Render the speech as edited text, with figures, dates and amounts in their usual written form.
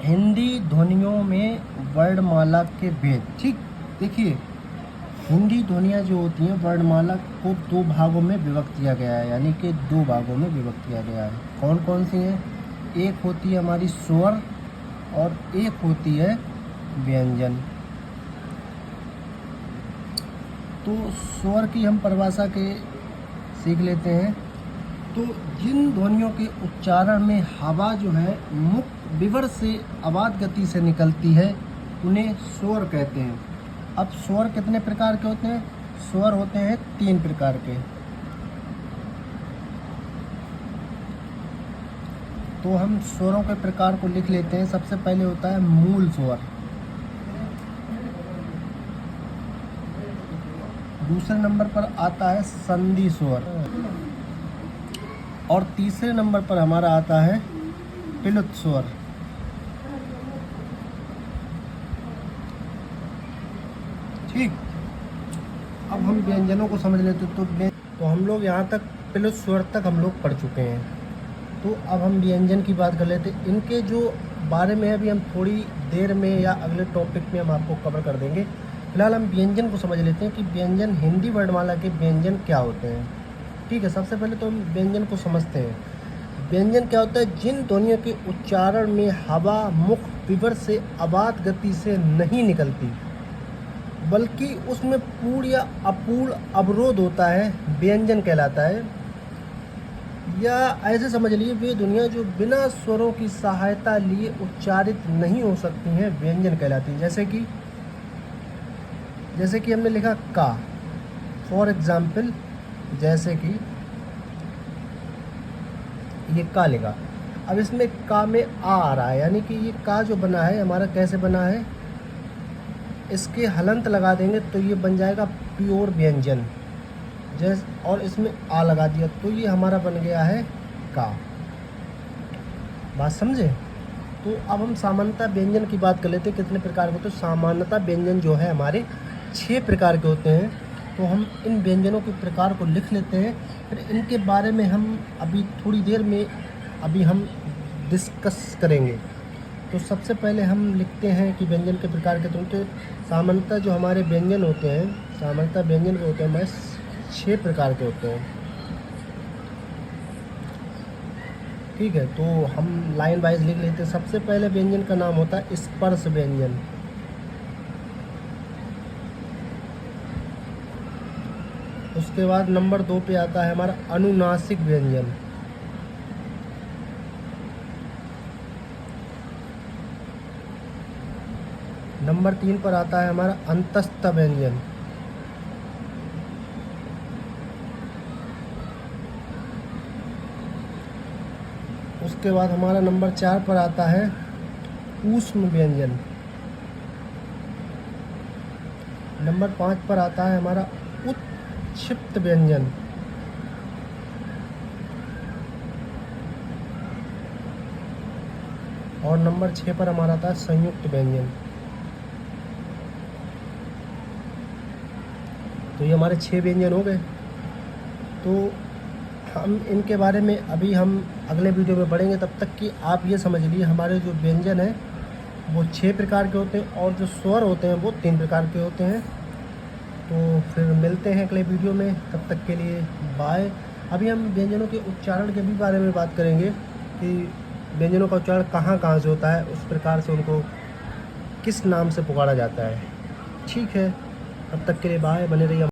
हिंदी ध्वनियों में वर्णमाला के भेद। ठीक, देखिए हिंदी ध्वनियाँ जो होती हैं वर्णमाला को दो भागों में विभक्त किया गया है, यानी कि दो भागों में विभक्त किया गया है। कौन कौन सी हैं? एक होती है हमारी स्वर और एक होती है व्यंजन। तो स्वर की हम परिभाषा के सीख लेते हैं। तो जिन ध्वनियों के उच्चारण में हवा जो है मुक्त विवर से अबाध गति से निकलती है उन्हें स्वर कहते हैं। अब स्वर कितने प्रकार के होते हैं? स्वर होते हैं 3 प्रकार के। तो हम स्वरों के प्रकार को लिख लेते हैं। सबसे पहले होता है मूल स्वर, दूसरे नंबर पर आता है संधि स्वर और तीसरे नंबर पर हमारा आता है प्लुत स्वर। ठीक, अब हम व्यंजनों को समझ लेते तो हम लोग यहाँ तक प्लुत स्वर तक हम लोग पढ़ चुके हैं। तो अब हम व्यंजन की बात कर लेते हैं। इनके जो बारे में अभी हम थोड़ी देर में या अगले टॉपिक में हम आपको कवर कर देंगे। फिलहाल हम व्यंजन को समझ लेते हैं कि व्यंजन हिंदी वर्णमाला के व्यंजन क्या होते हैं। ठीक है, सबसे पहले तो हम व्यंजन को समझते हैं। व्यंजन क्या होता है? जिन ध्वनियों के उच्चारण में हवा मुख विवर से अबाध गति से नहीं निकलती बल्कि उसमें पूर्ण या अपूर्ण अवरोध होता है, व्यंजन कहलाता है। या ऐसे समझ लीजिए वे ध्वनियाँ जो बिना स्वरों की सहायता लिए उच्चारित नहीं हो सकती हैं, व्यंजन कहलाती हैं। जैसे कि हमने लिखा का, फॉर एग्जाम्पल जैसे कि ये का लिखा। अब इसमें का में आ रहा है, यानी कि ये का जो बना है हमारा कैसे बना है? इसके हलंत लगा देंगे तो ये बन जाएगा प्योर व्यंजन। जैसे और इसमें आ लगा दिया तो ये हमारा बन गया है का। बात समझे? तो अब हम सामान्यतः व्यंजन की बात कर लेते हैं। कितने प्रकार के होते हैं? सामान्यतः व्यंजन जो है हमारे 6 प्रकार के होते हैं। तो हम इन व्यंजनों के प्रकार को लिख लेते हैं, फिर इनके बारे में हम अभी थोड़ी देर में हम डिस्कस करेंगे। तो सबसे पहले हम लिखते हैं कि व्यंजन के प्रकार के तो सामान्यतः जो हमारे व्यंजन होते हैं, सामान्यतः व्यंजन के होते हैं हमारे 6 प्रकार के होते हैं। ठीक है, तो हम लाइन वाइज लिख लेते हैं। सबसे पहले व्यंजन का नाम होता है स्पर्श व्यंजन। उसके बाद नंबर 2 पे आता है हमारा अनुनासिक व्यंजन। नंबर 3 पर आता है हमारा अंतस्थ व्यंजन। उसके बाद हमारा नंबर 4 पर आता है ऊष्म व्यंजन। नंबर 5 पर आता है हमारा उत्क्षिप्त व्यंजन। और नंबर 6 पर हमारा आता है संयुक्त व्यंजन। तो ये हमारे 6 व्यंजन हो गए। तो हम इनके बारे में अभी हम अगले वीडियो में पढ़ेंगे। तब तक कि आप ये समझ लीजिए हमारे जो व्यंजन हैं वो 6 प्रकार के होते हैं और जो स्वर होते हैं वो 3 प्रकार के होते हैं। तो फिर मिलते हैं अगले वीडियो में, तब तक के लिए बाय। अभी हम व्यंजनों के उच्चारण के भी बारे में बात करेंगे कि व्यंजनों का उच्चारण कहाँ कहाँ से होता है, उस प्रकार से उनको किस नाम से पुकारा जाता है। ठीक है, तब तक के लिए बाय, बने रहिए।